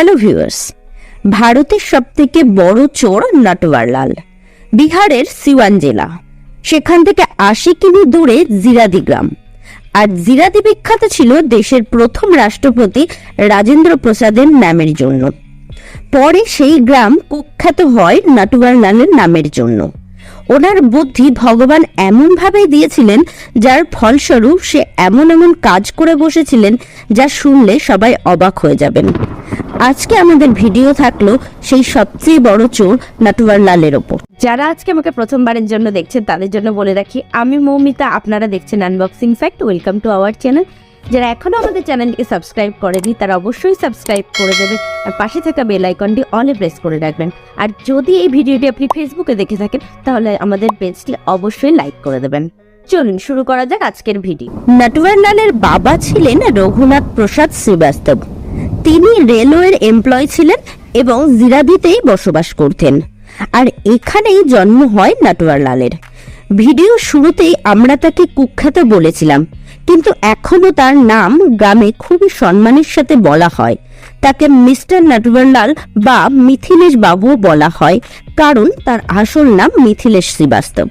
Hello viewers, ভারতের সবথেকে বড় চোর নটওয়ারলাল বিহারের সিওয়ান জেলা, সেখান থেকে ৮০ কিমি দূরে জিরাদি গ্রাম। আর জিরাদি বিখ্যাত ছিল দেশের প্রথম রাষ্ট্রপতি রাজেন্দ্র প্রসাদের নামের জন্য। পরে সেই গ্রাম কুখ্যাত হয় নটওয়ারলালের নামের জন্য। ওনার বুদ্ধি ভগবান এমন ভাবে দিয়েছিলেন, যার ফলস্বরূপ সে এমন এমন কাজ করে বসেছিলেন যা শুনলে সবাই অবাক হয়ে যাবেন। আজকে আমাদের ভিডিও থাকলো সেই সবচেয়ে বড় চোর নটওয়ারলালের ওপর। যারা আজকে আমাকে প্রথমবারের জন্য দেখছেন তাদের জন্য বলে রাখি, আমি মৌমিতা, আপনারা দেখছেন unboxing fact. Welcome to our channel. যারা এখনো আমাদের চ্যানেলটিকে সাবস্ক্রাইব করেনি তারা অবশ্যই সাবস্ক্রাইব করে দেবেন আর পাশে থাকা বেল আইকনটি অলে প্রেস করে রাখবেন। আর যদি এই ভিডিওটি আপনি ফেসবুকে দেখে থাকেন তাহলে আমাদের পেজটি অবশ্যই লাইক করে দেবেন। চলুন শুরু করা যাক আজকের ভিডিও। নটওয়ারলালের বাবা ছিলেন রঘুনাথ প্রসাদ শ্রীবাস্তব। তিনি রেলওয়ের এমপ্লয় ছিলেন এবং জিরাদিতেই বসবাস করতেন। আর এখানেই জন্ম হয় নটওয়ারলালের। ভিডিও শুরুতেই আমরা তাকে কুখ্যাত বলেছিলাম, কিন্তু এখনো তার নাম গ্রামে খুবই সম্মানের সাথে বলা হয়। তাকে মিস্টার নটওয়ারলাল বা মিথিলেশ বাবুও বলা হয়, কারণ তার আসল নাম মিথিলেশ শ্রীবাস্তব।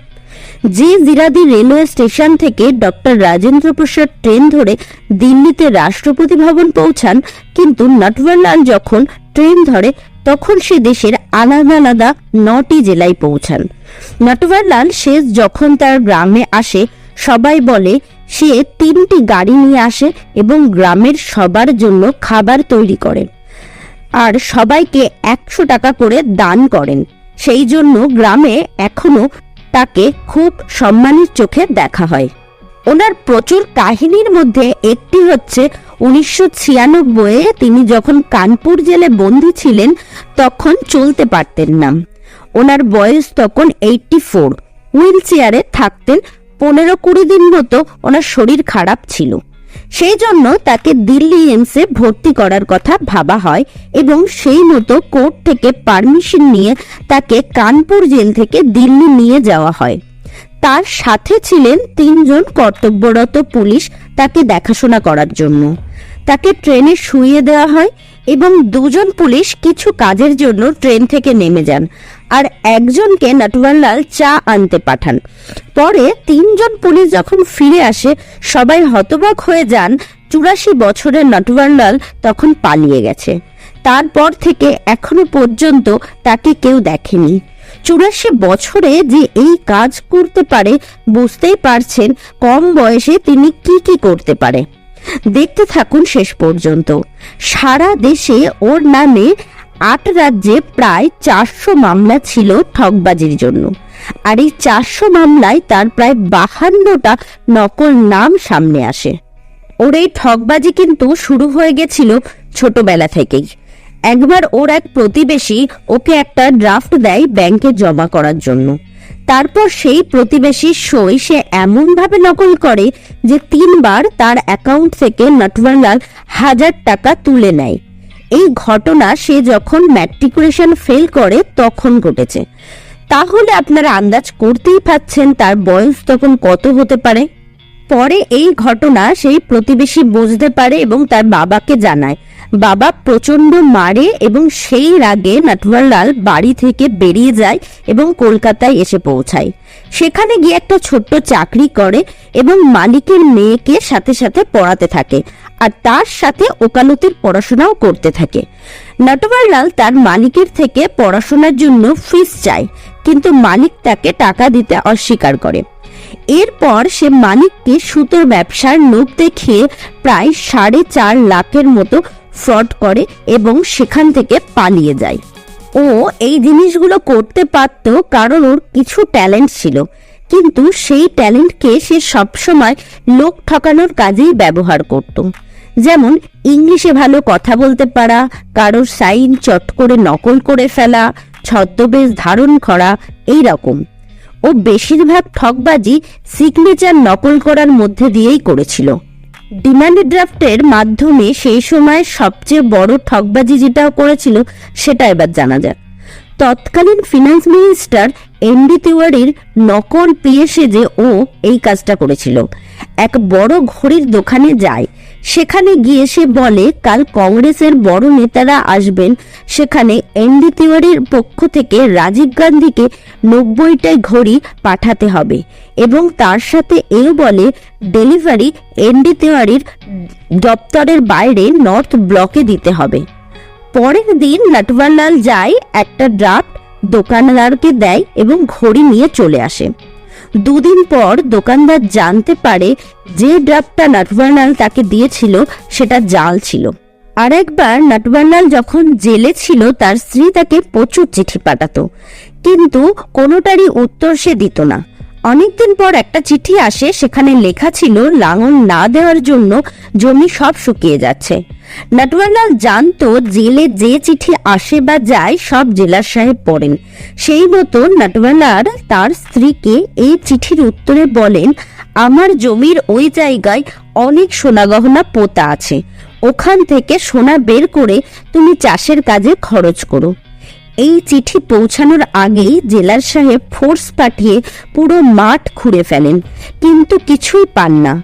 যে জিরাদি রেলওয়ে স্টেশন থেকে ডক্টর রাজেন্দ্র প্রসাদ ট্রেন ধরে দিল্লিতে রাষ্ট্রপতি ভবন পৌঁছান, কিন্তু নটওয়ারলাল যখন ট্রেন ধরে তখন সে দেশের আলাদা আলাদা ৯টি জেলায় পৌঁছান। নটওয়ারলাল শেষ যখন তার গ্রামে আসে, সবাই বলে সে ৩টি গাড়ি নিয়ে আসে এবং গ্রামের সবার জন্য খাবার তৈরি করেন আর সবাইকে ১০০ টাকা করে দান করেন। সেই জন্য গ্রামে এখনো তাকে খুব সম্মানের চোখে দেখা হয়। ওনার প্রচুর কাহিনীর মধ্যে একটি হচ্ছে ১৯৯৬-এ তিনি যখন কানপুর জেলে বন্দী ছিলেন তখন চলতে পারতেন না। ওনার বয়স তখন 84। হুইল চেয়ারে থাকতেন। ১৫-২০ দিন মতো ওনার শরীর খারাপ ছিল। সেই জন্য তাকে দিল্লি এইমসে ভর্তি করার কথা ভাবা হয় এবং সেই মতো কোর্ট থেকে পারমিশন নিয়ে তাকে কানপুর জেল থেকে দিল্লি নিয়ে যাওয়া হয়। তার সাথে ছিলেন ৩ জন কর্তব্যরত পুলিশ তাকে দেখাশোনা করার জন্য। তাকে ট্রেনে শুইয়ে দেওয়া হয় এবং ২ জন পুলিশ কিছু কাজের জন্য ট্রেন থেকে নেমে যান আর একজনকে নটওয়ারলাল চা আনতে পাঠান। পরে ৩ জন পুলিশ যখন ফিরে আসে সবাই হতবাক হয়ে যান। ৮৪ বছরের নটওয়ারলাল তখন পালিয়ে গেছে। তারপর থেকে এখনো পর্যন্ত তাকে কেউ দেখেনি। ৮৪ বছরে যে এই কাজ করতে পারে, বুঝতেই পারছেন কম বয়সে তিনি কি কি করতে পারে। দেখতে থাকুন শেষ পর্যন্ত। সারা দেশে ওর নামে ৮ রাজ্যে প্রায় ৪০০ মামলা ছিল ঠকবাজির জন্য। আর এই ৪০০ মামলায় তার প্রায় ৫২টা নকল নাম সামনে আসে। ওর এই ঠকবাজি কিন্তু শুরু হয়ে গেছিল ছোটবেলা থেকেই। একবার ওর এক প্রতিবেশী ওকে একটা ড্রাফট দেয় ব্যাংকে জমা করার জন্য। তারপর সেই প্রতিবেশীর সই সে এমন ভাবে নকল করে যে ৩ বার তার অ্যাকাউন্ট থেকে নটওয়ারলাল ১০০০ টাকা তুলে নেয়। এই ঘটনা সে যখন ম্যাট্রিকুলেশন ফেল করে তখন ঘটেছে। তাহলে আপনারা আন্দাজ করতেই পারছেন তার বয়স তখন কত হতে পারে। পরে এই ঘটনা সেই প্রতিবেশী বুঝতে পারে এবং তার বাবাকে জানায়। বাবা প্রচন্ড মারে এবং সেই রাগে নটওয়ারলাল বাড়ি থেকে বেরিয়ে যায় এবং কলকাতায় এসে পৌঁছায়। সেখানে গিয়ে একটা ছোট্ট চাকরি করে এবং মালিকের মেয়েকে সাথে সাথে পড়াতে থাকে আর তার সাথে ওকালতির পড়াশোনাও করতে থাকে। নটওয়ারলাল তার মালিকের থেকে পড়াশোনার জন্য ফিস চায়, কিন্তু মালিক তাকে টাকা দিতে অস্বীকার করে। এরপর সে মালিককে সুতোর ব্যবসার লোভ দেখিয়ে প্রায় ৪.৫ লাখের মতো ফ্রড করে এবং সেখান থেকে পালিয়ে যায়। ও এই জিনিসগুলো করতে পারত কারণ ওর কিছু ট্যালেন্ট ছিল, কিন্তু সেই ট্যালেন্টকে সে সবসময় লোক ঠকানোর কাজেই ব্যবহার করত। যেমন ইংলিশে ভালো কথা বলতে পারা, কারোর সাইন চট করে নকল করে ফেলা, ছদ্মবেশ ধারণ করা, এই রকম। ও বেশিরভাগ ঠকবাজি সিগনেচার নকল করার মধ্যে দিয়েই করেছিল। ডিমান্ড ড্রাফটের মাধ্যমে সেই সময় সবচেয়ে বড় ঠকবাজি যেটা করেছিল সেটা এবার জানা যাক। তৎকালীন ফিনান্স মিনিস্টার এমডি তিওয়ারির নকল পিএ সেজে ও এই কাজটা করেছিল। এক বড় ঘড়ির দোকানে যায়, সেখানে গিয়ে সে বলে কাল কংগ্রেসের বড় নেতারা আসবেন, সেখানে এনডি তিওয়ারির পক্ষ থেকে রাজীব গান্ধীকে 90টা ঘড়ি পাঠাতে হবে এবং তার সাথে এও বলে ডেলিভারি এনডি তিওয়ারির দপ্তরের বাইরে নর্থ ব্লকে দিতে হবে। পরের দিন নটওয়ারলাল যায়, একটা ড্রাফট দোকানদারকে দেয় এবং ঘড়ি নিয়ে চলে আসে। দুদিন পর দোকানদার জানতে পারে যে ড্রাফটটা নটওয়ারলাল তাকে দিয়েছিল সেটা জাল ছিল। আর একবার নটওয়ারলাল যখন জেলে ছিল তার স্ত্রী তাকে প্রচুর চিঠি পাঠাতো, কিন্তু কোনোটারই উত্তর সে দিত না। অনেকদিন পর একটা চিঠি আসে, সেখানে লেখা ছিল লাঙল না দেওয়ার জন্য জমি সব শুকিয়ে যাচ্ছে। নটওয়ারলাল জানতো জেলে যে চিঠি আসে বা যায় সব জেলার সাহেব পড়েন। সেই মতো নটওয়ারলাল তার স্ত্রীকে এই চিঠির উত্তরে বলেন, আমার জমির ওই জায়গায় অনেক সোনা গহনা পোতা আছে, ওখান থেকে সোনা বের করে তুমি চাষের কাজে খরচ করো। এই চিঠি পৌঁছানোর আগেই জেলার সাহেব ফোর্স পাঠিয়ে পুরো মাঠ খুঁড়ে ফেলেন, কিন্তু কিছুই পান না।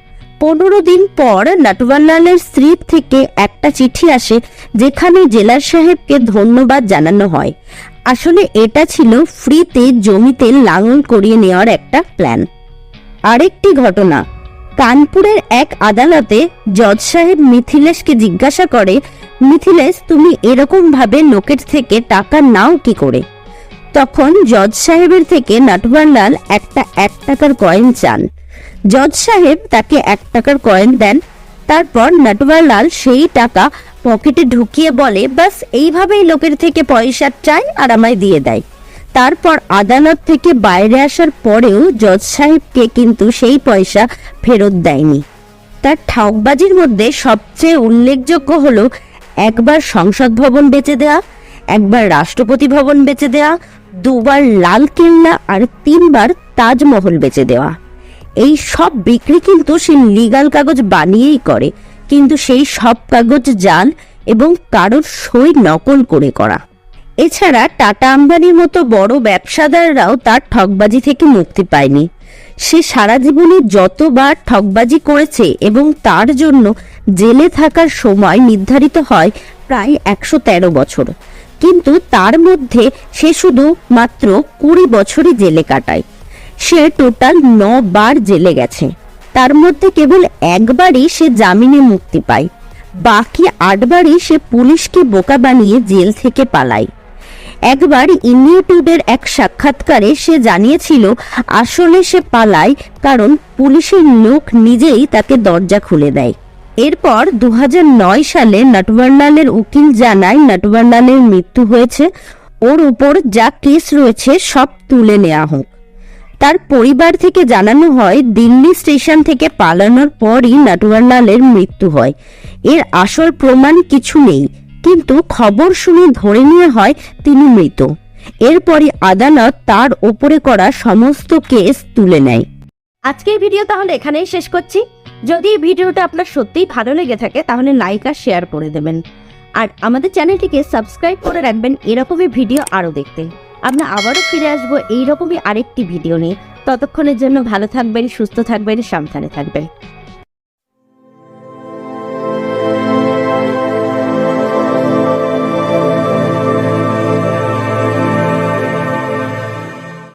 15 দিন পর নটওয়ারলালের স্ত্রীর থেকে একটা চিঠি আসে, যেখানে জেলার সাহেবকে ধন্যবাদ জানানো হয়। আসলে এটা ছিল ফ্রিতে জমিতে লাঙল করিয়ে নেওয়ার একটা প্ল্যান। আরেকটি ঘটনা, কানপুরের এক আদালতে জজ সাহেব মিথিলেশকে জিজ্ঞাসা করে, মিথিলেশ তুমি এরকম ভাবে লোকের থেকে টাকা নাও কি করে? তখন জজ সাহেবের থেকে নটওয়ারলাল একটা 1 টাকার কয়েন চান। জজ সাহেব তাকে 1 টাকার কয়েন দেন। তারপর নটওয়ারলাল সেই টাকা পকেটে ঢুকিয়ে বলে, বাস এইভাবেই লোকের থেকে পয়সা চাই আর আমায় দিয়ে দেয়। তারপর আদালত থেকে বাইরে আসার পরেও জজ সাহেবকে কিন্তু সেই পয়সা ফেরত দেয়নি। তার ঠকবাজির মধ্যে সবচেয়ে উল্লেখযোগ্য হলো একবার সংসদ ভবন বেচে দেওয়া, একবার রাষ্ট্রপতি ভবন বেচে দেওয়া, 2বার লাল কেল্লা আর 3বার তাজমহল বেচে দেওয়া। এই সব বিক্রি কিন্তু সে লিগাল কাগজ বানিয়েই করে, কিন্তু সেই সব কাগজ জাল এবং কারোর সই নকল করে করা। এছাড়া টাটা আম্বানির মতো বড় ব্যবসাদাররাও তার ঠকবাজি থেকে মুক্তি পায়নি। সে সারা জীবনে যতবার ঠকবাজি করেছে এবং তার জন্য জেলে থাকার সময় নির্ধারিত হয় প্রায় 113 বছর, কিন্তু তার মধ্যে সে শুধু মাত্র 20 বছরই জেলে কাটায়। সে টোটাল 9 বার জেলে গেছে, তার মধ্যে কেবল একবারই সে জামিনে মুক্তি পায়, বাকি 8 বারই সে পুলিশকে বোকা বানিয়ে জেল থেকে পালায়। একবার ইউনিটিউডের এক সাক্ষাৎকারে সে জানিয়েছিল আসলে সে পালায় কারণ পুলিশের লোক নিজেই তাকে দরজা খুলে দেয়। এরপর 2009 সালে নটওয়ারলালের উকিল জানায় নটওয়ারলালের মৃত্যু হয়েছে, ওর উপর যা কেস রয়েছে সব তুলে নেওয়া হোক। তার পরিবার থেকে জানানো হয় দিল্লি স্টেশন থেকে পালানোর পরই নটওয়ারলালের মৃত্যু হয়। এর আসল প্রমাণ কিছু নেই, কিন্তু খবর শুনে ধরে নেওয়া হয় তিনি মৃত। এরপরই আদালত তার ওপরে করা সমস্ত কেস তুলে নেয়। আজকের ভিডিও তাহলে এখানেই শেষ করছি। যদি এই ভিডিওটা আপনার সত্যিই ভালো লেগে থাকে তাহলে লাইক আর শেয়ার করে দেবেন, আর আমাদের চ্যানেলটিকে সাবস্ক্রাইব করে রাখবেন এরকমই ভিডিও আরও দেখতে। আমরা আবারও ফিরে আসবো এইরকমই আরেকটি ভিডিও নিয়ে। ততক্ষণের জন্য ভালো থাকবেন, সুস্থ থাকবেন, সাবধানে থাকবেন।